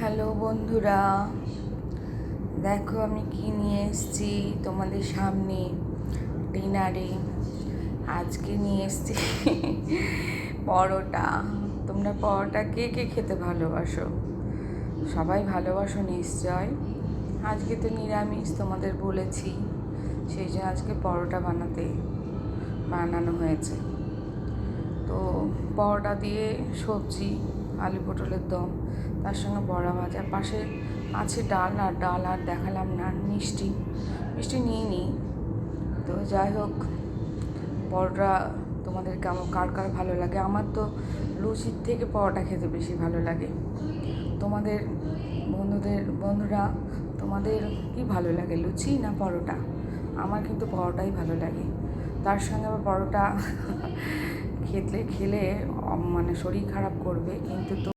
Hello বন্ধুরা, দেখো আমি কি নিয়ে এসেছি তোমাদের সামনে ডিনারে। আজকে নিয়ে এসেছি পরোটা। তোমরা পরোটা কে কে খেতে ভালোবাসো? সবাই ভালোবাসো নিশ্চয়। আজকে তো নিরামিষ তোমাদের বলেছি, সেই জন্য আজকে পরোটা বানানো হয়েছে। তো পরোটা দিয়ে সবজি, আলু পটলের দম, তার সঙ্গে বড়া ভাজা, পাশে আছে ডাল আর দেখালাম না, মিষ্টি নিয়ে নিই। তো যাই হোক, পরোটা তোমাদের কার ভালো লাগে? আমার তো লুচির থেকে পরোটা খেতে বেশি ভালো লাগে। তোমাদের বন্ধুরা তোমাদের কি ভালো লাগে, লুচি না পরোটা? আমার কিন্তু পরোটাই ভালো লাগে। তার সঙ্গে আবার পরোটা খেলে মানে শরীর খারাপ করবে, কিন্তু